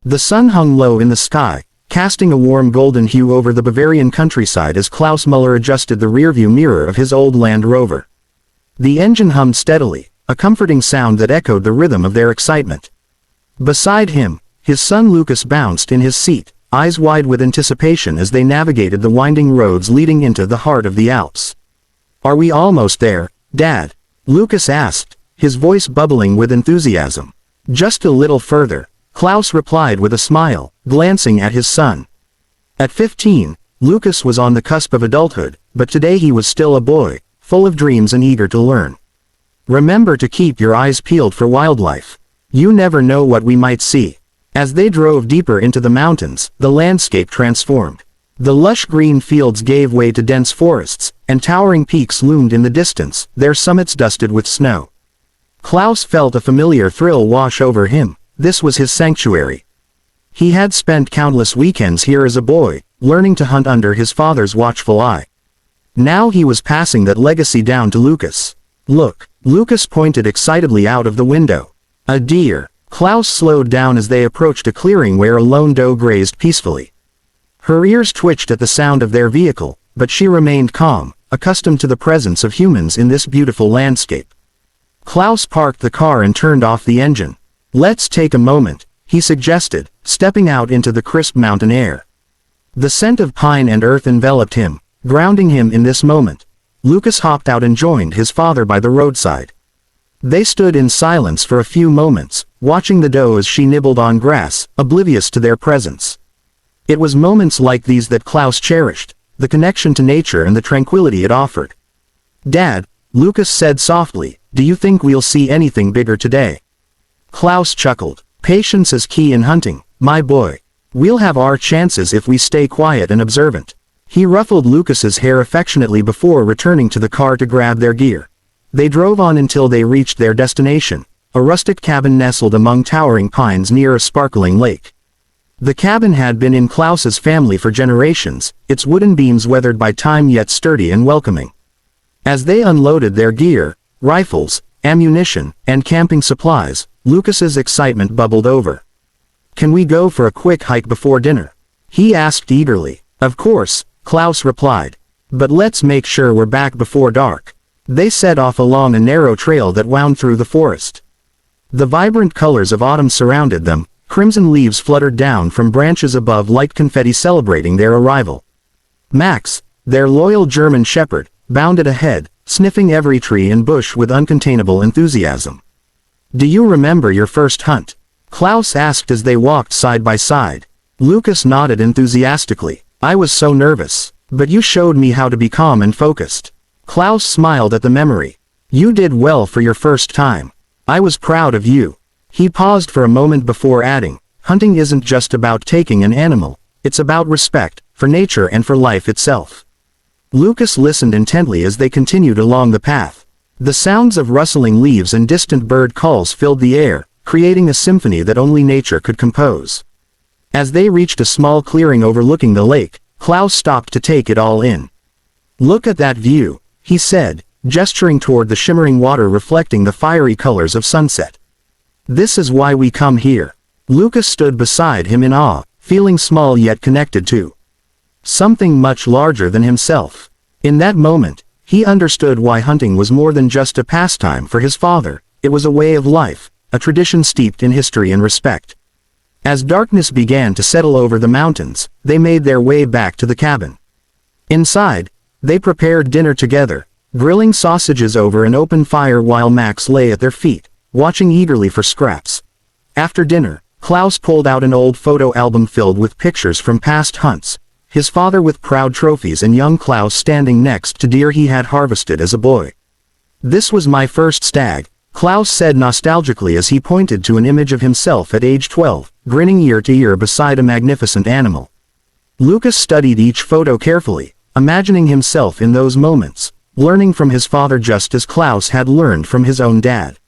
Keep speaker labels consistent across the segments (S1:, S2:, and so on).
S1: The sun hung low in the sky, casting a warm golden hue over the Bavarian countryside as Klaus Müller adjusted the rearview mirror of his old Land Rover. The engine hummed steadily, a comforting sound that echoed the rhythm of their excitement. Beside him, his son Lucas bounced in his seat, eyes wide with anticipation as they navigated the winding roads leading into the heart of the Alps. "Are we almost there, Dad?" Lucas asked, his voice bubbling with enthusiasm. "Just a little further," Klaus replied with a smile, glancing at his son. At 15, Lucas was on the cusp of adulthood, but today he was still a boy, full of dreams and eager to learn. "Remember to keep your eyes peeled for wildlife. You never know what we might see." As they drove deeper into the mountains, the landscape transformed. The lush green fields gave way to dense forests, and towering peaks loomed in the distance, their summits dusted with snow. Klaus felt a familiar thrill wash over him. This was his sanctuary. He had spent countless weekends here as a boy, learning to hunt under his father's watchful eye. Now he was passing that legacy down to Lucas. "Look," Lucas pointed excitedly out of the window. "A deer." Klaus slowed down as they approached a clearing where a lone doe grazed peacefully. Her ears twitched at the sound of their vehicle, but she remained calm, accustomed to the presence of humans in this beautiful landscape. Klaus parked the car and turned off the engine. "Let's take a moment," he suggested, stepping out into the crisp mountain air. The scent of pine and earth enveloped him, grounding him in this moment. Lucas hopped out and joined his father by the roadside. They stood in silence for a few moments, watching the doe as she nibbled on grass, oblivious to their presence. It was moments like these that Klaus cherished, the connection to nature and the tranquility it offered. "Dad," Lucas said softly, "do you think we'll see anything bigger today?" Klaus chuckled. "Patience is key in hunting, my boy. We'll have our chances if we stay quiet and observant." He ruffled Lucas's hair affectionately before returning to the car to grab their gear. They drove on until they reached their destination, a rustic cabin nestled among towering pines near a sparkling lake. The cabin had been in Klaus's family for generations, its wooden beams weathered by time yet sturdy and welcoming. As they unloaded their gear, rifles, ammunition, and camping supplies, Lucas's excitement bubbled over. "Can we go for a quick hike before dinner?" he asked eagerly. "Of course," Klaus replied. "But let's make sure we're back before dark." They set off along a narrow trail that wound through the forest. The vibrant colors of autumn surrounded them, crimson leaves fluttered down from branches above like confetti celebrating their arrival. Max, their loyal German shepherd, bounded ahead, sniffing every tree and bush with uncontainable enthusiasm. "Do you remember your first hunt?" Klaus asked as they walked side by side. Lucas nodded enthusiastically. "I was so nervous, but you showed me how to be calm and focused." Klaus smiled at the memory. "You did well for your first time. I was proud of you." He paused for a moment before adding, "Hunting isn't just about taking an animal, it's about respect, for nature and for life itself." Lucas listened intently as they continued along the path. The sounds of rustling leaves and distant bird calls filled the air, creating a symphony that only nature could compose. As they reached a small clearing overlooking the lake, Klaus stopped to take it all in. "Look at that view," he said, gesturing toward the shimmering water reflecting the fiery colors of sunset. "This is why we come here." Lucas stood beside him in awe, feeling small yet connected to something much larger than himself. In that moment, he understood why hunting was more than just a pastime for his father. It was a way of life, a tradition steeped in history and respect. As darkness began to settle over the mountains, they made their way back to the cabin. Inside, they prepared dinner together, grilling sausages over an open fire while Max lay at their feet, watching eagerly for scraps. After dinner, Klaus pulled out an old photo album filled with pictures from past hunts, his father with proud trophies and young Klaus standing next to deer he had harvested as a boy. "This was my first stag," Klaus said nostalgically as he pointed to an image of himself at age 12, grinning ear to ear beside a magnificent animal. Lucas studied each photo carefully, imagining himself in those moments, learning from his father just as Klaus had learned from his own dad.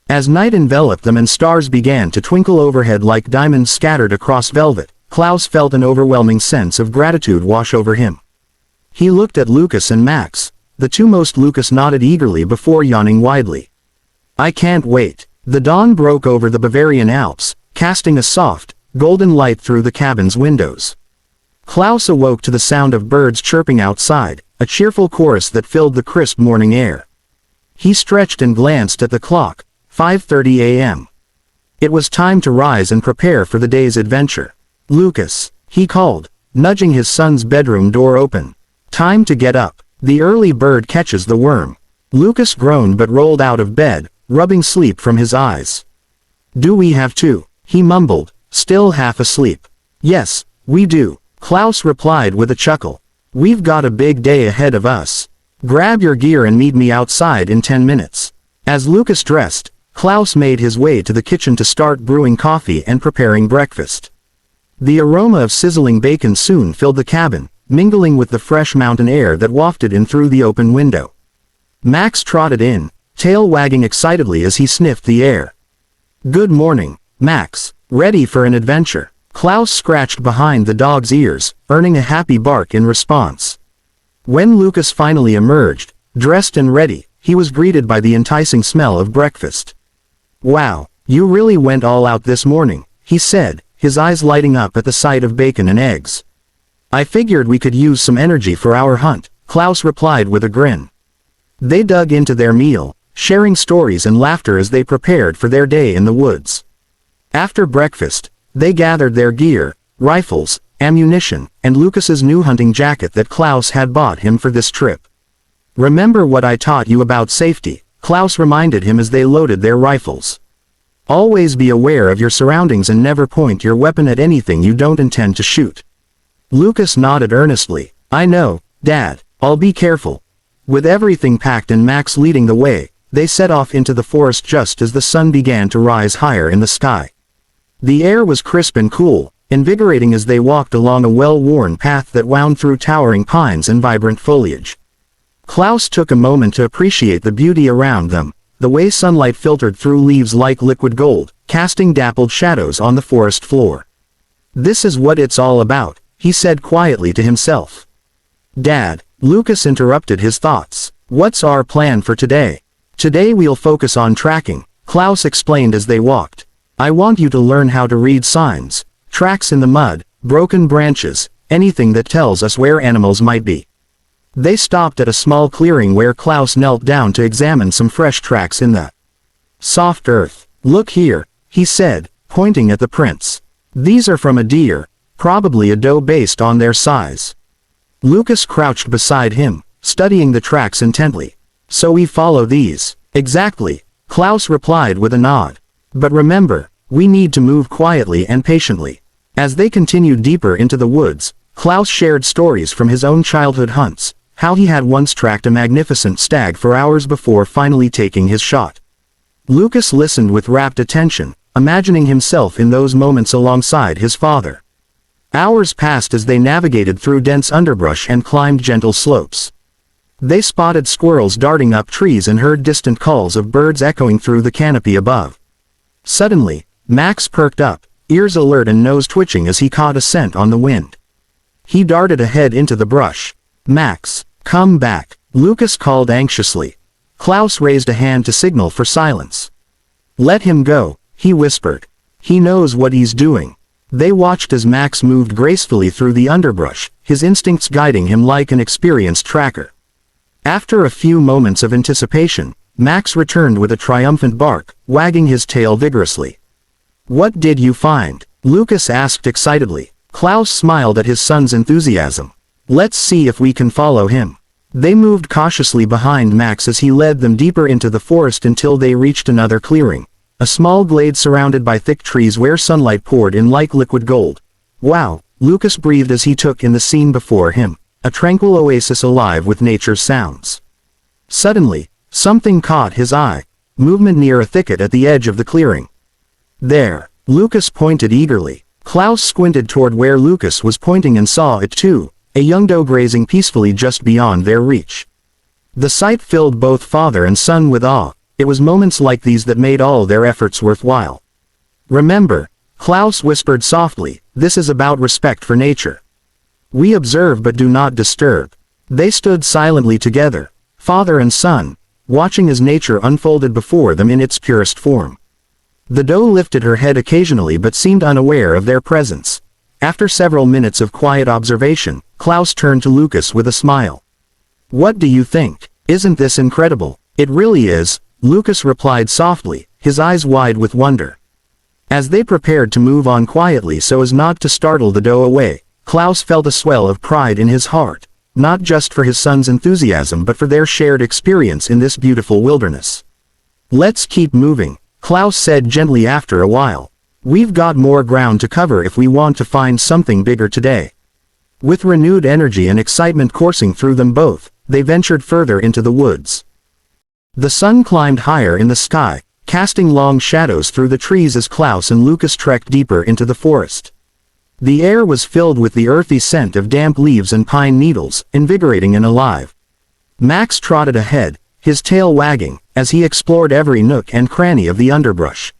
S1: As night enveloped them and stars began to twinkle overhead like diamonds scattered across velvet, Klaus felt an overwhelming sense of gratitude wash over him. He looked at Lucas and Max. The two most. Lucas nodded eagerly before yawning widely. "I can't wait." The dawn broke over the Bavarian Alps, casting a soft, golden light through the cabin's windows. Klaus awoke to the sound of birds chirping outside, a cheerful chorus that filled the crisp morning air. He stretched and glanced at the clock, 5:30 a.m. It was time to rise and prepare for the day's adventure. "Lucas," he called, nudging his son's bedroom door open. "Time to get up. The early bird catches the worm." Lucas groaned but rolled out of bed, rubbing sleep from his eyes. "Do we have to?" he mumbled, still half asleep. "Yes, we do," Klaus replied with a chuckle. "We've got a big day ahead of us. Grab your gear and meet me outside in 10 minutes. As Lucas dressed, Klaus made his way to the kitchen to start brewing coffee and preparing breakfast. The aroma of sizzling bacon soon filled the cabin, mingling with the fresh mountain air that wafted in through the open window. Max trotted in, tail wagging excitedly as he sniffed the air. "Good morning, Max. Ready for an adventure?" Klaus scratched behind the dog's ears, earning a happy bark in response. When Lucas finally emerged, dressed and ready, he was greeted by the enticing smell of breakfast. "Wow, you really went all out this morning," he said, his eyes lighting up at the sight of bacon and eggs. "I figured we could use some energy for our hunt," Klaus replied with a grin. They dug into their meal, sharing stories and laughter as they prepared for their day in the woods. After breakfast, they gathered their gear, rifles, ammunition, and Lucas's new hunting jacket that Klaus had bought him for this trip. "Remember what I taught you about safety," Klaus reminded him as they loaded their rifles. "Always be aware of your surroundings and never point your weapon at anything you don't intend to shoot." Lucas nodded earnestly. "I know, Dad, I'll be careful." With everything packed and Max leading the way, they set off into the forest just as the sun began to rise higher in the sky. The air was crisp and cool, invigorating as they walked along a well-worn path that wound through towering pines and vibrant foliage. Klaus took a moment to appreciate the beauty around them, the way sunlight filtered through leaves like liquid gold, casting dappled shadows on the forest floor. "This is what it's all about," he said quietly to himself. "Dad," Lucas interrupted his thoughts. "What's our plan for today?" "Today we'll focus on tracking," Klaus explained as they walked. "I want you to learn how to read signs, tracks in the mud, broken branches, anything that tells us where animals might be." They stopped at a small clearing where Klaus knelt down to examine some fresh tracks in the soft earth. "Look here," he said, pointing at the prints. "These are from a deer, probably a doe based on their size." Lucas crouched beside him, studying the tracks intently. "So we follow these?" "Exactly," Klaus replied with a nod. "But remember, we need to move quietly and patiently." As they continued deeper into the woods, Klaus shared stories from his own childhood hunts, how he had once tracked a magnificent stag for hours before finally taking his shot. Lucas listened with rapt attention, imagining himself in those moments alongside his father. Hours passed as they navigated through dense underbrush and climbed gentle slopes. They spotted squirrels darting up trees and heard distant calls of birds echoing through the canopy above. Suddenly, Max perked up, ears alert and nose twitching as he caught a scent on the wind. He darted ahead into the brush. "Max, come back," Lucas called anxiously. Klaus raised a hand to signal for silence. "Let him go," he whispered. "He knows what he's doing." They watched as Max moved gracefully through the underbrush, his instincts guiding him like an experienced tracker. After a few moments of anticipation, Max returned with a triumphant bark, wagging his tail vigorously. "What did you find?" Lucas asked excitedly. Klaus smiled at his son's enthusiasm. "Let's see if we can follow him." They moved cautiously behind Max as he led them deeper into the forest until they reached another clearing, a small glade surrounded by thick trees where sunlight poured in like liquid gold. "Wow," Lucas breathed as he took in the scene before him, a tranquil oasis alive with nature's sounds. Suddenly, something caught his eye, movement near a thicket at the edge of the clearing. "There," Lucas pointed eagerly. Klaus squinted toward where Lucas was pointing and saw it too, a young doe grazing peacefully just beyond their reach. The sight filled both father and son with awe. It was moments like these that made all their efforts worthwhile. "Remember," Klaus whispered softly, "this is about respect for nature. We observe but do not disturb." They stood silently together, father and son, watching as nature unfolded before them in its purest form. The doe lifted her head occasionally but seemed unaware of their presence. After several minutes of quiet observation, Klaus turned to Lucas with a smile. "What do you think? Isn't this incredible?" "It really is," Lucas replied softly, his eyes wide with wonder. As they prepared to move on quietly so as not to startle the doe away, Klaus felt a swell of pride in his heart, not just for his son's enthusiasm but for their shared experience in this beautiful wilderness. "Let's keep moving," Klaus said gently after a while. "We've got more ground to cover if we want to find something bigger today." With renewed energy and excitement coursing through them both, they ventured further into the woods. The sun climbed higher in the sky, casting long shadows through the trees as Klaus and Lucas trekked deeper into the forest. The air was filled with the earthy scent of damp leaves and pine needles, invigorating and alive. Max trotted ahead, his tail wagging, as he explored every nook and cranny of the underbrush.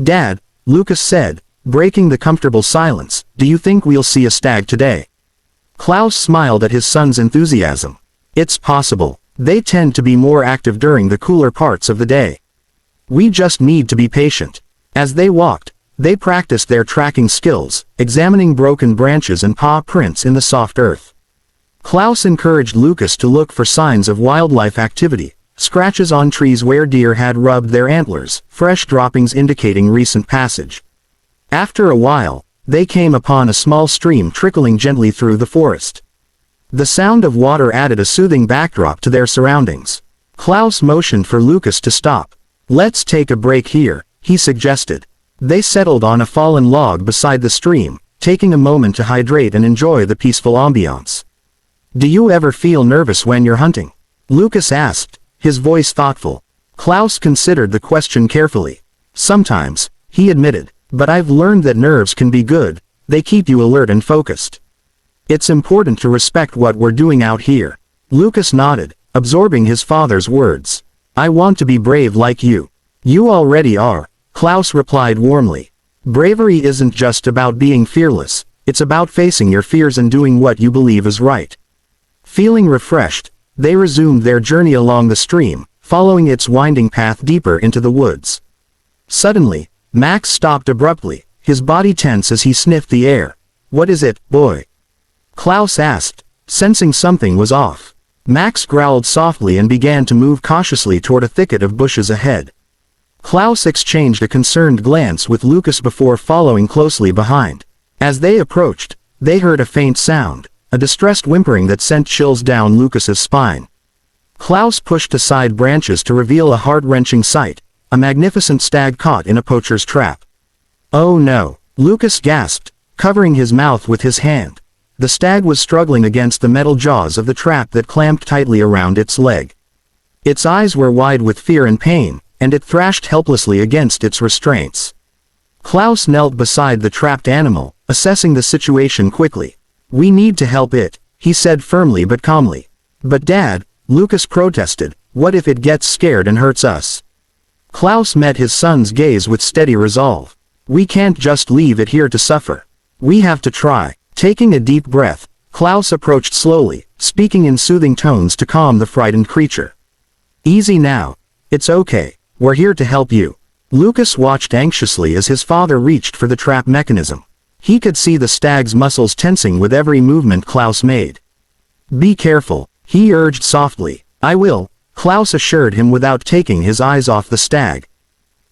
S1: "Dad," Lucas said, breaking the comfortable silence, "do you think we'll see a stag today?" Klaus smiled at his son's enthusiasm. "It's possible. They tend to be more active during the cooler parts of the day. We just need to be patient." As they walked, they practiced their tracking skills, examining broken branches and paw prints in the soft earth. Klaus encouraged Lucas to look for signs of wildlife activity, scratches on trees where deer had rubbed their antlers, fresh droppings indicating recent passage. After a while, they came upon a small stream trickling gently through the forest. The sound of water added a soothing backdrop to their surroundings. Klaus motioned for Lucas to stop. "Let's take a break here," he suggested. They settled on a fallen log beside the stream, taking a moment to hydrate and enjoy the peaceful ambiance. "Do you ever feel nervous when you're hunting?" Lucas asked, his voice thoughtful. Klaus considered the question carefully. "Sometimes," he admitted, "but I've learned that nerves can be good, they keep you alert and focused. It's important to respect what we're doing out here." Lucas nodded, absorbing his father's words. "I want to be brave like you." "You already are," Klaus replied warmly. "Bravery isn't just about being fearless, it's about facing your fears and doing what you believe is right." Feeling refreshed, they resumed their journey along the stream, following its winding path deeper into the woods. Suddenly, Max stopped abruptly, his body tense as he sniffed the air. "What is it, boy?" Klaus asked, sensing something was off. Max growled softly and began to move cautiously toward a thicket of bushes ahead. Klaus exchanged a concerned glance with Lucas before following closely behind. As they approached, they heard a faint sound, a distressed whimpering that sent chills down Lucas's spine. Klaus pushed aside branches to reveal a heart-wrenching sight, a magnificent stag caught in a poacher's trap. "Oh no," Lucas gasped, covering his mouth with his hand. The stag was struggling against the metal jaws of the trap that clamped tightly around its leg. Its eyes were wide with fear and pain, and it thrashed helplessly against its restraints. Klaus knelt beside the trapped animal, assessing the situation quickly. "We need to help it," he said firmly but calmly. "But Dad," Lucas protested, "what if it gets scared and hurts us?" Klaus met his son's gaze with steady resolve. "We can't just leave it here to suffer. We have to try." Taking a deep breath, Klaus approached slowly, speaking in soothing tones to calm the frightened creature. "Easy now. It's okay. We're here to help you." Lucas watched anxiously as his father reached for the trap mechanism. He could see the stag's muscles tensing with every movement Klaus made. "Be careful," he urged softly. "I will," Klaus assured him without taking his eyes off the stag.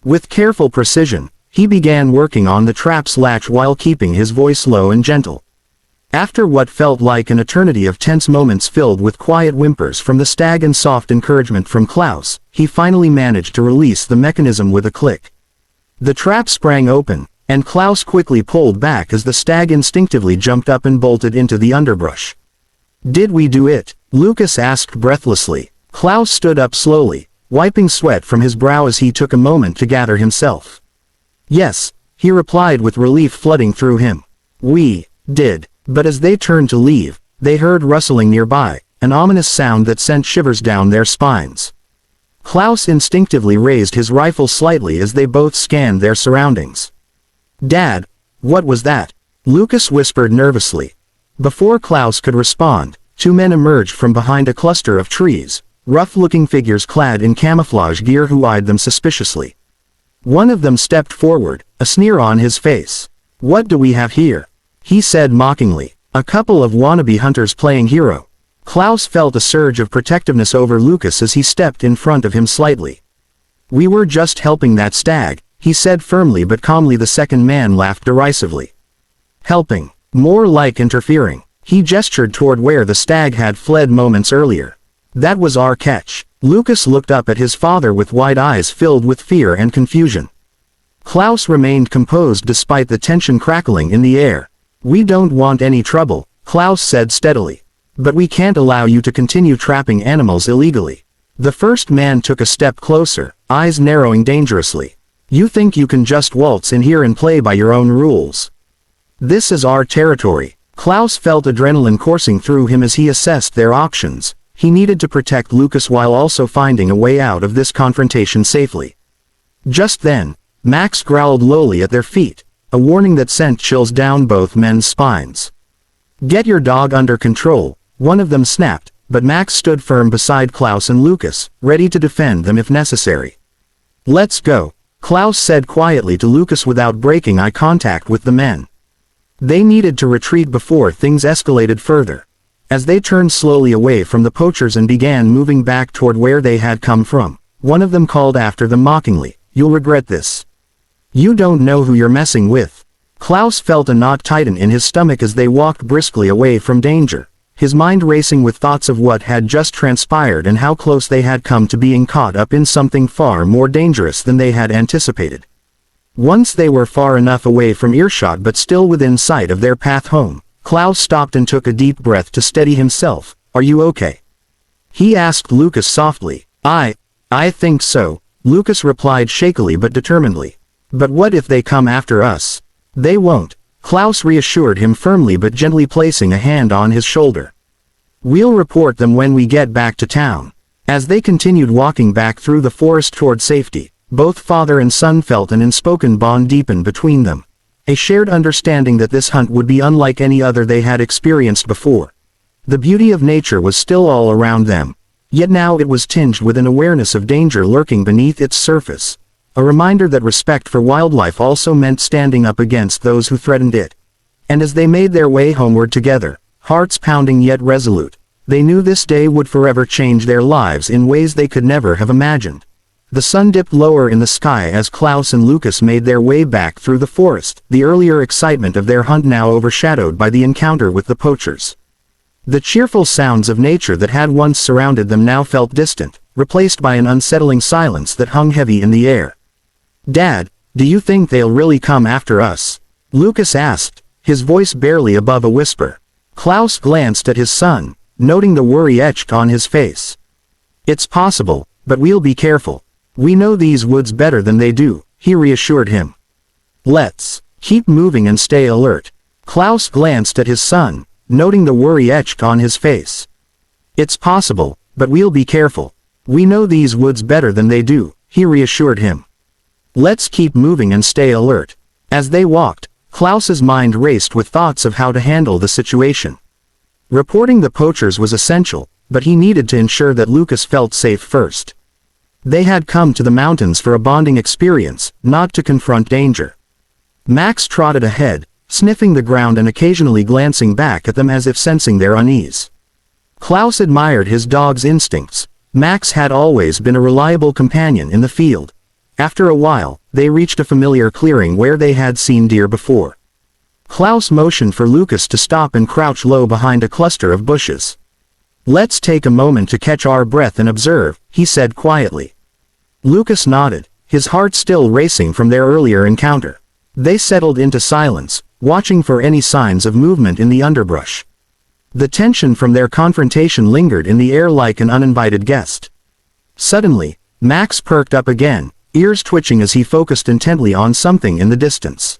S1: With careful precision, he began working on the trap's latch while keeping his voice low and gentle. After what felt like an eternity of tense moments filled with quiet whimpers from the stag and soft encouragement from Klaus, he finally managed to release the mechanism with a click. The trap sprang open, and Klaus quickly pulled back as the stag instinctively jumped up and bolted into the underbrush. "Did we do it?" Lucas asked breathlessly. Klaus stood up slowly, wiping sweat from his brow as he took a moment to gather himself. "Yes," he replied with relief flooding through him. "We did." But as they turned to leave, they heard rustling nearby, an ominous sound that sent shivers down their spines. Klaus instinctively raised his rifle slightly as they both scanned their surroundings. "Dad, what was that?" Lucas whispered nervously. Before Klaus could respond, two men emerged from behind a cluster of trees, rough-looking figures clad in camouflage gear who eyed them suspiciously. One of them stepped forward, a sneer on his face. "What do we have here?" he said mockingly. "A couple of wannabe hunters playing hero." Klaus felt a surge of protectiveness over Lucas as he stepped in front of him slightly. "We were just helping that stag," he said firmly but calmly. The second man laughed derisively. "Helping? More like interfering." He gestured toward where the stag had fled moments earlier. "That was our catch." Lucas looked up at his father with wide eyes filled with fear and confusion. Klaus remained composed despite the tension crackling in the air. "We don't want any trouble," Klaus said steadily. "But we can't allow you to continue trapping animals illegally." The first man took a step closer, eyes narrowing dangerously. "You think you can just waltz in here and play by your own rules? This is our territory." Klaus felt adrenaline coursing through him as he assessed their options. He needed to protect Lucas while also finding a way out of this confrontation safely. Just then, Max growled lowly at their feet, a warning that sent chills down both men's spines. "Get your dog under control," one of them snapped, but Max stood firm beside Klaus and Lucas, ready to defend them if necessary. "Let's go," Klaus said quietly to Lucas without breaking eye contact with the men. They needed to retreat before things escalated further. As they turned slowly away from the poachers and began moving back toward where they had come from, one of them called after them mockingly, "You'll regret this. You don't know who you're messing with." Klaus felt a knot tighten in his stomach as they walked briskly away from danger, his mind racing with thoughts of what had just transpired and how close they had come to being caught up in something far more dangerous than they had anticipated. Once they were far enough away from earshot but still within sight of their path home, Klaus stopped and took a deep breath to steady himself. "Are you okay?" he asked Lucas softly. I think so," Lucas replied shakily but determinedly. "But what if they come after us?" "They won't," Klaus reassured him firmly but gently placing a hand on his shoulder. "We'll report them when we get back to town." As they continued walking back through the forest toward safety, both father and son felt an unspoken bond deepen between them. A shared understanding that this hunt would be unlike any other they had experienced before. The beauty of nature was still all around them, yet now it was tinged with an awareness of danger lurking beneath its surface. A reminder that respect for wildlife also meant standing up against those who threatened it. And as they made their way homeward together, hearts pounding yet resolute, they knew this day would forever change their lives in ways they could never have imagined. The sun dipped lower in the sky as Klaus and Lucas made their way back through the forest, the earlier excitement of their hunt now overshadowed by the encounter with the poachers. The cheerful sounds of nature that had once surrounded them now felt distant, replaced by an unsettling silence that hung heavy in the air. "Dad, do you think they'll really come after us?" Lucas asked, his voice barely above a whisper. Klaus glanced at his son, noting the worry etched on his face. "It's possible, but we'll be careful. We know these woods better than they do," he reassured him. "Let's keep moving and stay alert." Klaus glanced at his son, noting the worry etched on his face. "It's possible, but we'll be careful. We know these woods better than they do," he reassured him. "Let's keep moving and stay alert." As they walked, Klaus's mind raced with thoughts of how to handle the situation. Reporting the poachers was essential, but he needed to ensure that Lucas felt safe first. They had come to the mountains for a bonding experience, not to confront danger. Max trotted ahead, sniffing the ground and occasionally glancing back at them as if sensing their unease. Klaus admired his dog's instincts. Max had always been a reliable companion in the field. After a while, they reached a familiar clearing where they had seen deer before. Klaus motioned for Lucas to stop and crouch low behind a cluster of bushes. "Let's take a moment to catch our breath and observe," he said quietly. Lucas nodded, his heart still racing from their earlier encounter. They settled into silence, watching for any signs of movement in the underbrush. The tension from their confrontation lingered in the air like an uninvited guest. Suddenly, Max perked up again, ears twitching as he focused intently on something in the distance.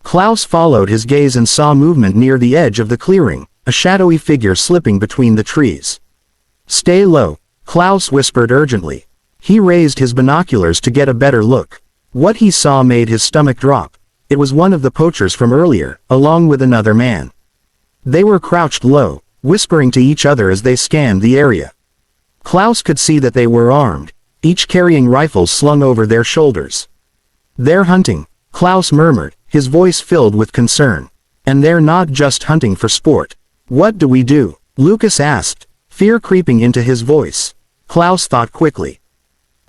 S1: Klaus followed his gaze and saw movement near the edge of the clearing, a shadowy figure slipping between the trees. "Stay low," Klaus whispered urgently. He raised his binoculars to get a better look. What he saw made his stomach drop. It was one of the poachers from earlier, along with another man. They were crouched low, whispering to each other as they scanned the area. Klaus could see that they were armed, each carrying rifles slung over their shoulders. They're hunting, Klaus murmured, his voice filled with concern. And they're not just hunting for sport. What do we do? Lucas asked, fear creeping into his voice. Klaus thought quickly.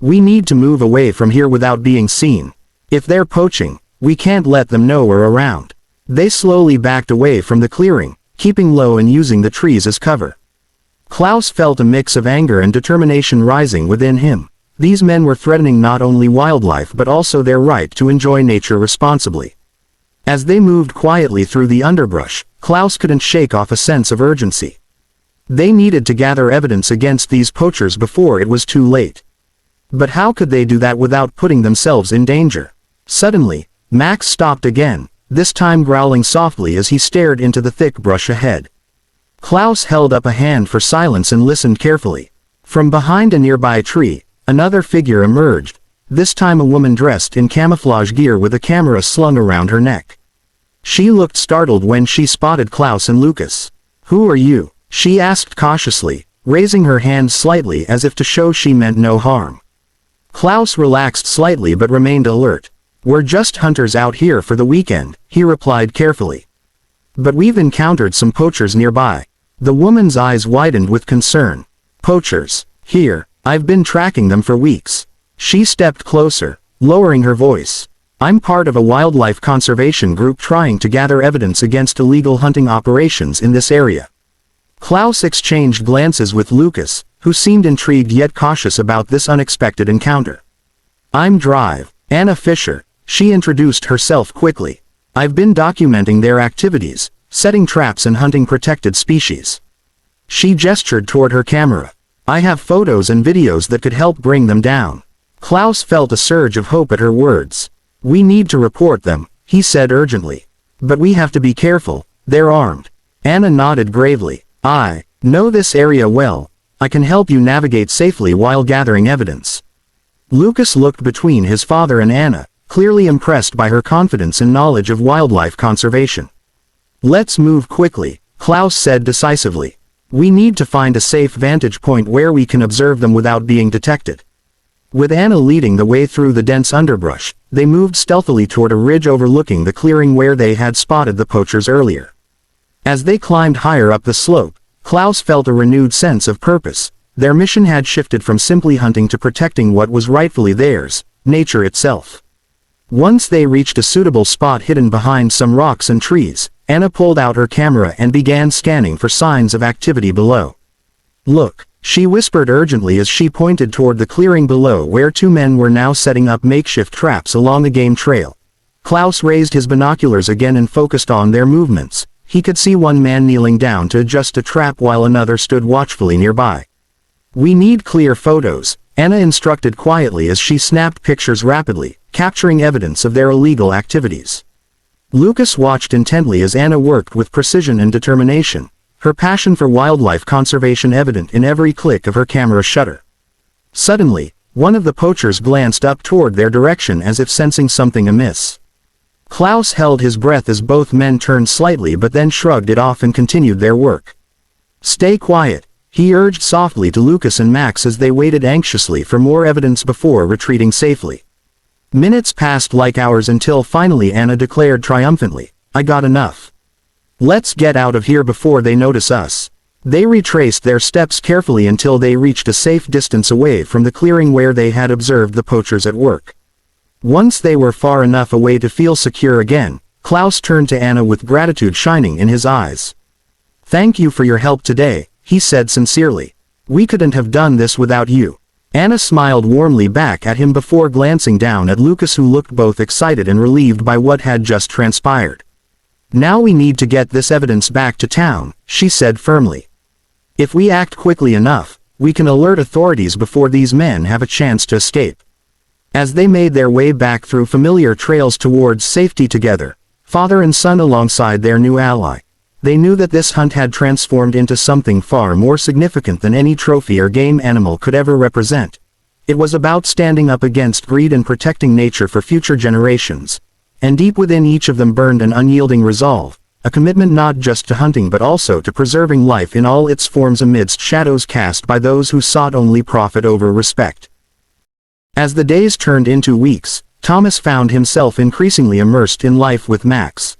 S1: We need to move away from here without being seen. If they're poaching, we can't let them know we're around. They slowly backed away from the clearing, keeping low and using the trees as cover. Klaus felt a mix of anger and determination rising within him. These men were threatening not only wildlife but also their right to enjoy nature responsibly. As they moved quietly through the underbrush, Klaus couldn't shake off a sense of urgency. They needed to gather evidence against these poachers before it was too late. But how could they do that without putting themselves in danger? Suddenly, Max stopped again, this time growling softly as he stared into the thick brush ahead. Klaus held up a hand for silence and listened carefully. From behind a nearby tree, another figure emerged, this time a woman dressed in camouflage gear with a camera slung around her neck. She looked startled when she spotted Klaus and Lucas. Who are you? She asked cautiously, raising her hand slightly as if to show she meant no harm. Klaus relaxed slightly but remained alert. We're just hunters out here for the weekend, he replied carefully. But we've encountered some poachers nearby. The woman's eyes widened with concern. Poachers? Here, I've been tracking them for weeks. She stepped closer, lowering her voice. I'm part of a wildlife conservation group trying to gather evidence against illegal hunting operations in this area. Klaus exchanged glances with Lucas, who seemed intrigued yet cautious about this unexpected encounter. I'm Drive, Anna Fisher, she introduced herself quickly. I've been documenting their activities, setting traps and hunting protected species. She gestured toward her camera. I have photos and videos that could help bring them down. Klaus felt a surge of hope at her words. We need to report them, he said urgently. But we have to be careful, they're armed. Anna nodded gravely. I know this area well. I can help you navigate safely while gathering evidence. Lucas looked between his father and Anna, clearly impressed by her confidence and knowledge of wildlife conservation. Let's move quickly, Klaus said decisively. We need to find a safe vantage point where we can observe them without being detected. With Anna leading the way through the dense underbrush, they moved stealthily toward a ridge overlooking the clearing where they had spotted the poachers earlier. As they climbed higher up the slope, Klaus felt a renewed sense of purpose. Their mission had shifted from simply hunting to protecting what was rightfully theirs, nature itself. Once they reached a suitable spot hidden behind some rocks and trees, Anna pulled out her camera and began scanning for signs of activity below. Look, she whispered urgently as she pointed toward the clearing below where two men were now setting up makeshift traps along the game trail. Klaus raised his binoculars again and focused on their movements. He could see one man kneeling down to adjust a trap while another stood watchfully nearby. We need clear photos, Anna instructed quietly as she snapped pictures rapidly, capturing evidence of their illegal activities. Lucas watched intently as Anna worked with precision and determination, her passion for wildlife conservation evident in every click of her camera shutter. Suddenly, one of the poachers glanced up toward their direction as if sensing something amiss. Klaus held his breath as both men turned slightly but then shrugged it off and continued their work. Stay quiet, he urged softly to Lucas and Max as they waited anxiously for more evidence before retreating safely. Minutes passed like hours until finally Anna declared triumphantly, I got enough. Let's get out of here before they notice us. They retraced their steps carefully until they reached a safe distance away from the clearing where they had observed the poachers at work. Once they were far enough away to feel secure again, Klaus turned to Anna with gratitude shining in his eyes. Thank you for your help today, he said sincerely. We couldn't have done this without you. Anna smiled warmly back at him before glancing down at Lucas, who looked both excited and relieved by what had just transpired. Now we need to get this evidence back to town, she said firmly. If we act quickly enough, we can alert authorities before these men have a chance to escape. As they made their way back through familiar trails towards safety together, father and son alongside their new ally, they knew that this hunt had transformed into something far more significant than any trophy or game animal could ever represent. It was about standing up against greed and protecting nature for future generations. And deep within each of them burned an unyielding resolve, a commitment not just to hunting but also to preserving life in all its forms amidst shadows cast by those who sought only profit over respect. As the days turned into weeks, Thomas found himself increasingly immersed in life with Max.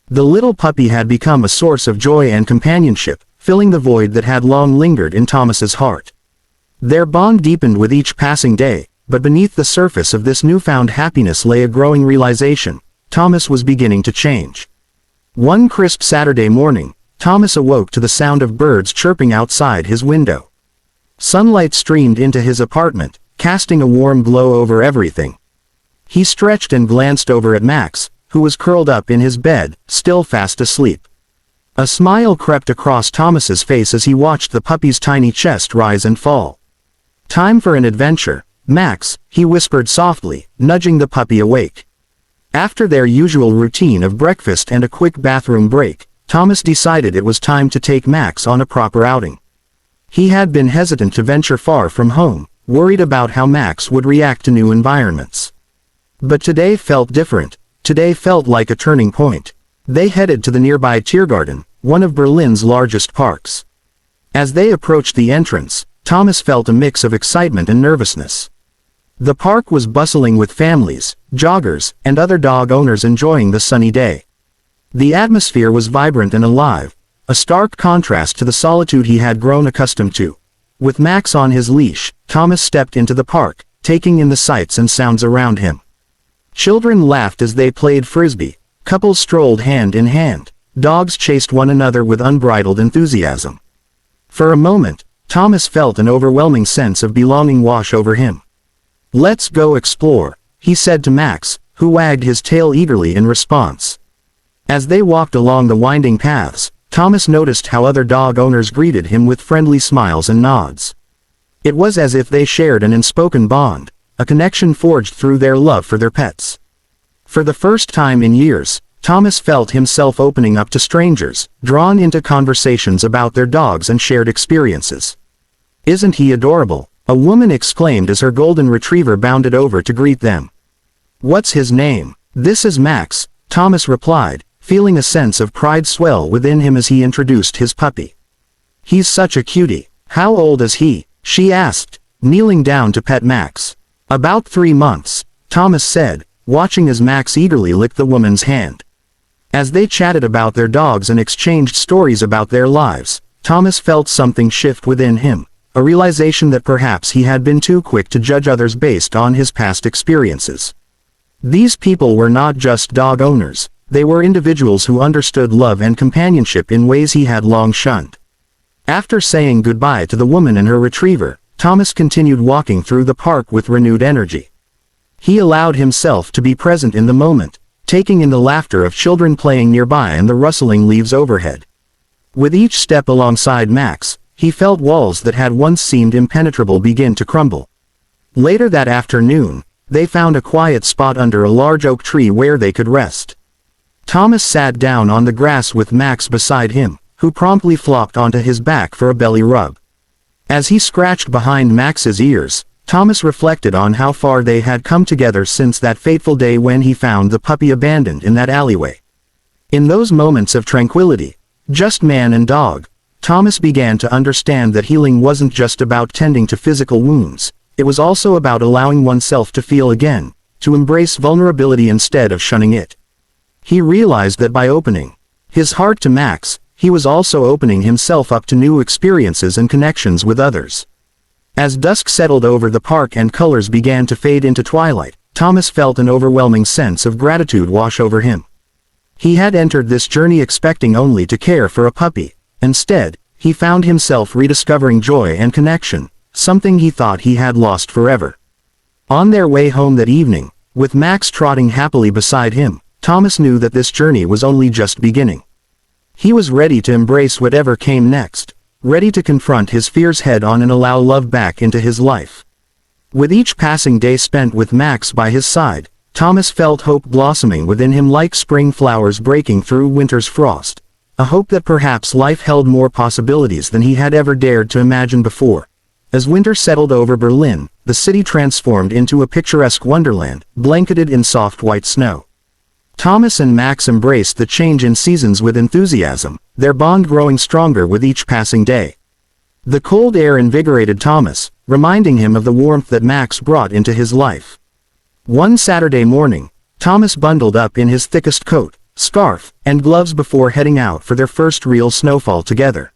S1: The little puppy had become a source of joy and companionship, filling the void that had long lingered in Thomas's heart. Their bond deepened with each passing day, but beneath the surface of this newfound happiness lay a growing realization: Thomas was beginning to change. One crisp Saturday morning, Thomas awoke to the sound of birds chirping outside his window. Sunlight streamed into his apartment, casting a warm glow over everything. He stretched and glanced over at Max, who was curled up in his bed, still fast asleep. A smile crept across Thomas's face as he watched the puppy's tiny chest rise and fall. "Time for an adventure, Max," he whispered softly, nudging the puppy awake. After their usual routine of breakfast and a quick bathroom break, Thomas decided it was time to take Max on a proper outing. He had been hesitant to venture far from home, worried about how Max would react to new environments. But today felt different. Today felt like a turning point. They headed to the nearby Tiergarten, one of Berlin's largest parks. As they approached the entrance, Thomas felt a mix of excitement and nervousness. The park was bustling with families, joggers, and other dog owners enjoying the sunny day. The atmosphere was vibrant and alive, a stark contrast to the solitude he had grown accustomed to. With Max on his leash, Thomas stepped into the park, taking in the sights and sounds around him. Children laughed as they played frisbee, couples strolled hand in hand, dogs chased one another with unbridled enthusiasm. For a moment, Thomas felt an overwhelming sense of belonging wash over him. "Let's go explore," he said to Max, who wagged his tail eagerly in response. As they walked along the winding paths, Thomas noticed how other dog owners greeted him with friendly smiles and nods. It was as if they shared an unspoken bond, a connection forged through their love for their pets. For the first time in years, Thomas felt himself opening up to strangers, drawn into conversations about their dogs and shared experiences. "Isn't he adorable?" a woman exclaimed as her golden retriever bounded over to greet them. "What's his name?" "This is Max," Thomas replied, feeling a sense of pride swell within him as he introduced his puppy. "He's such a cutie." "How old is he?" she asked, kneeling down to pet Max. "About 3 months, Thomas said, watching as Max eagerly licked the woman's hand. As they chatted about their dogs and exchanged stories about their lives, Thomas felt something shift within him, a realization that perhaps he had been too quick to judge others based on his past experiences. These people were not just dog owners, they were individuals who understood love and companionship in ways he had long shunned. After saying goodbye to the woman and her retriever, Thomas continued walking through the park with renewed energy. He allowed himself to be present in the moment, taking in the laughter of children playing nearby and the rustling leaves overhead. With each step alongside Max, he felt walls that had once seemed impenetrable begin to crumble. Later that afternoon, they found a quiet spot under a large oak tree where they could rest. Thomas sat down on the grass with Max beside him, who promptly flopped onto his back for a belly rub. As he scratched behind Max's ears, Thomas reflected on how far they had come together since that fateful day when he found the puppy abandoned in that alleyway. In those moments of tranquility, just man and dog, Thomas began to understand that healing wasn't just about tending to physical wounds, it was also about allowing oneself to feel again, to embrace vulnerability instead of shunning it. He realized that by opening his heart to Max, he was also opening himself up to new experiences and connections with others. As dusk settled over the park and colors began to fade into twilight, Thomas felt an overwhelming sense of gratitude wash over him. He had entered this journey expecting only to care for a puppy. Instead, he found himself rediscovering joy and connection, something he thought he had lost forever. On their way home that evening, with Max trotting happily beside him, Thomas knew that this journey was only just beginning. He was ready to embrace whatever came next, ready to confront his fears head-on and allow love back into his life. With each passing day spent with Max by his side, Thomas felt hope blossoming within him like spring flowers breaking through winter's frost, a hope that perhaps life held more possibilities than he had ever dared to imagine before. As winter settled over Berlin, the city transformed into a picturesque wonderland, blanketed in soft white snow. Thomas and Max embraced the change in seasons with enthusiasm, their bond growing stronger with each passing day. The cold air invigorated Thomas, reminding him of the warmth that Max brought into his life. One Saturday morning, Thomas bundled up in his thickest coat, scarf, and gloves before heading out for their first real snowfall together.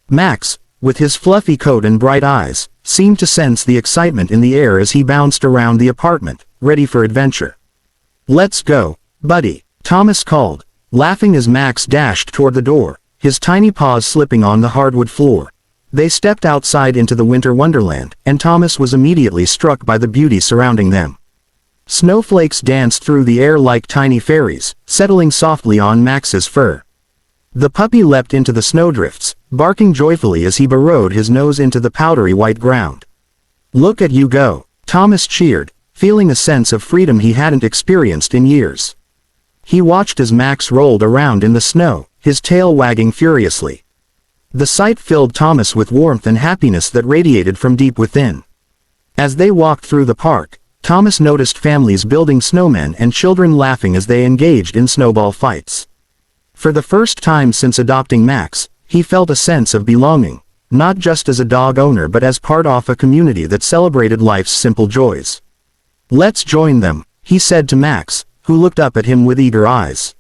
S1: Max, with his fluffy coat and bright eyes, seemed to sense the excitement in the air as he bounced around the apartment, ready for adventure. "Let's go, buddy," Thomas called, laughing as Max dashed toward the door, his tiny paws slipping on the hardwood floor. They stepped outside into the winter wonderland, and Thomas was immediately struck by the beauty surrounding them. Snowflakes danced through the air like tiny fairies, settling softly on Max's fur. The puppy leapt into the snowdrifts, barking joyfully as he burrowed his nose into the powdery white ground. "Look at you go," Thomas cheered, feeling a sense of freedom he hadn't experienced in years. He watched as Max rolled around in the snow, his tail wagging furiously. The sight filled Thomas with warmth and happiness that radiated from deep within. As they walked through the park, Thomas noticed families building snowmen and children laughing as they engaged in snowball fights. For the first time since adopting Max, he felt a sense of belonging, not just as a dog owner but as part of a community that celebrated life's simple joys. "Let's join them," he said to Max, who looked up at him with eager eyes.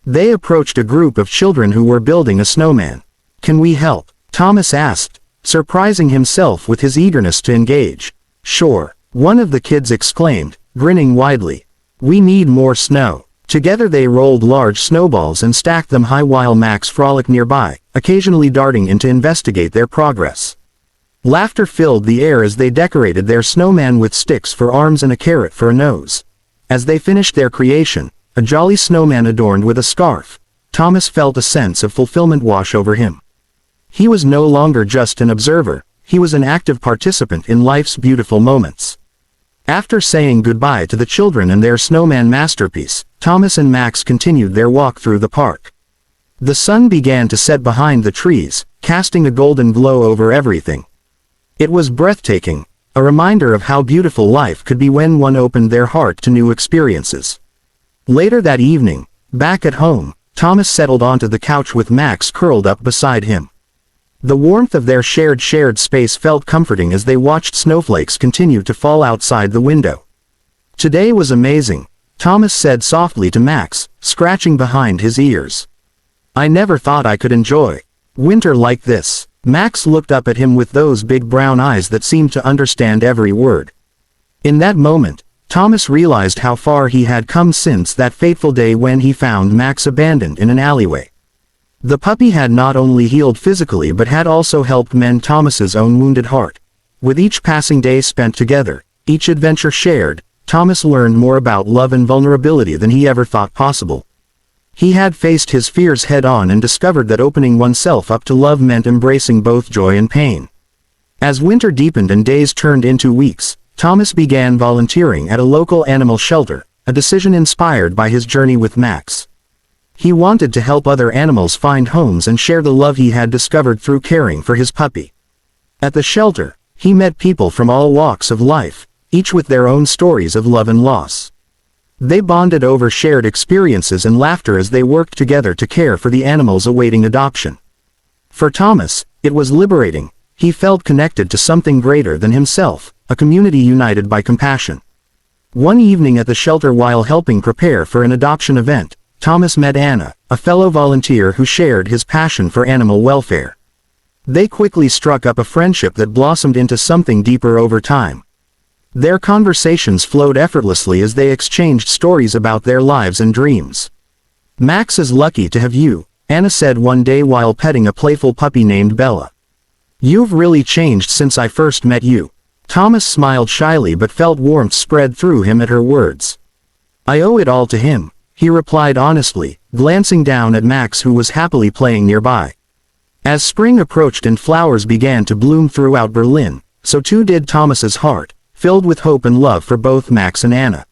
S1: They approached a group of children who were building a snowman. "Can we help?" Thomas asked, surprising himself with his eagerness to engage. "Sure," one of the kids exclaimed, grinning widely. "We need more snow." Together they rolled large snowballs and stacked them high while Max frolicked nearby, occasionally darting in to investigate their progress. Laughter filled the air as they decorated their snowman with sticks for arms and a carrot for a nose. As they finished their creation, a jolly snowman adorned with a scarf, Thomas felt a sense of fulfillment wash over him. He was no longer just an observer, he was an active participant in life's beautiful moments. After saying goodbye to the children and their snowman masterpiece, Thomas and Max continued their walk through the park. The sun began to set behind the trees, casting a golden glow over everything. It was breathtaking, a reminder of how beautiful life could be when one opened their heart to new experiences. Later that evening, back at home, Thomas settled onto the couch with Max curled up beside him. The warmth of their shared space felt comforting as they watched snowflakes continue to fall outside the window. "Today was amazing," Thomas said softly to Max, scratching behind his ears. "I never thought I could enjoy winter like this." Max looked up at him with those big brown eyes that seemed to understand every word. In that moment, Thomas realized how far he had come since that fateful day when he found Max abandoned in an alleyway. The puppy had not only healed physically but had also helped mend Thomas's own wounded heart. With each passing day spent together, each adventure shared, Thomas learned more about love and vulnerability than he ever thought possible. He had faced his fears head-on and discovered that opening oneself up to love meant embracing both joy and pain. As winter deepened and days turned into weeks, Thomas began volunteering at a local animal shelter, a decision inspired by his journey with Max. He wanted to help other animals find homes and share the love he had discovered through caring for his puppy. At the shelter, he met people from all walks of life, each with their own stories of love and loss. They bonded over shared experiences and laughter as they worked together to care for the animals awaiting adoption. For Thomas, it was liberating. He felt connected to something greater than himself, a community united by compassion. One evening at the shelter while helping prepare for an adoption event, Thomas met Anna, a fellow volunteer who shared his passion for animal welfare. They quickly struck up a friendship that blossomed into something deeper over time. Their conversations flowed effortlessly as they exchanged stories about their lives and dreams. "Max is lucky to have you," Anna said one day while petting a playful puppy named Bella. "You've really changed since I first met you." Thomas smiled shyly but felt warmth spread through him at her words. "I owe it all to him," he replied honestly, glancing down at Max who was happily playing nearby. As spring approached and flowers began to bloom throughout Berlin, so too did Thomas's heart, filled with hope and love for both Max and Anna.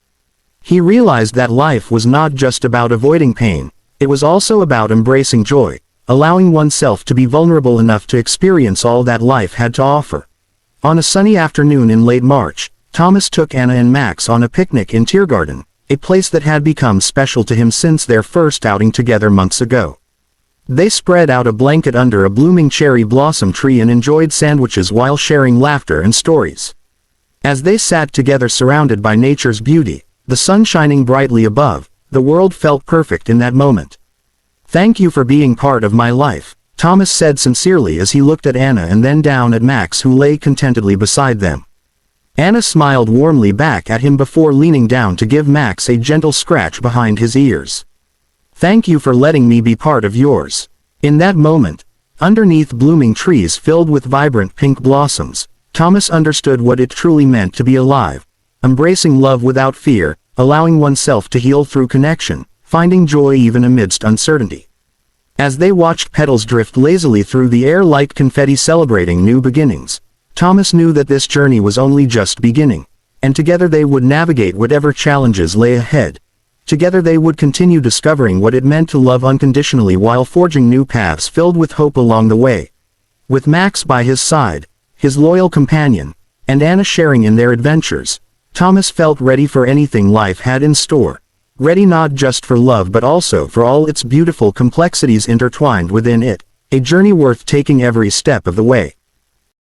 S1: He realized that life was not just about avoiding pain, it was also about embracing joy, allowing oneself to be vulnerable enough to experience all that life had to offer. On a sunny afternoon in late March, Thomas took Anna and Max on a picnic in Tiergarten, a place that had become special to him since their first outing together months ago. They spread out a blanket under a blooming cherry blossom tree and enjoyed sandwiches while sharing laughter and stories. As they sat together surrounded by nature's beauty, the sun shining brightly above, the world felt perfect in that moment. "Thank you for being part of my life," Thomas said sincerely as he looked at Anna and then down at Max, who lay contentedly beside them. Anna smiled warmly back at him before leaning down to give Max a gentle scratch behind his ears. "Thank you for letting me be part of yours." In that moment, underneath blooming trees filled with vibrant pink blossoms, Thomas understood what it truly meant to be alive, embracing love without fear, allowing oneself to heal through connection, finding joy even amidst uncertainty. As they watched petals drift lazily through the air like confetti celebrating new beginnings, Thomas knew that this journey was only just beginning, and together they would navigate whatever challenges lay ahead. Together they would continue discovering what it meant to love unconditionally while forging new paths filled with hope along the way. With Max by his side, his loyal companion, and Anna sharing in their adventures, Thomas felt ready for anything life had in store. Ready not just for love but also for all its beautiful complexities intertwined within it, a journey worth taking every step of the way.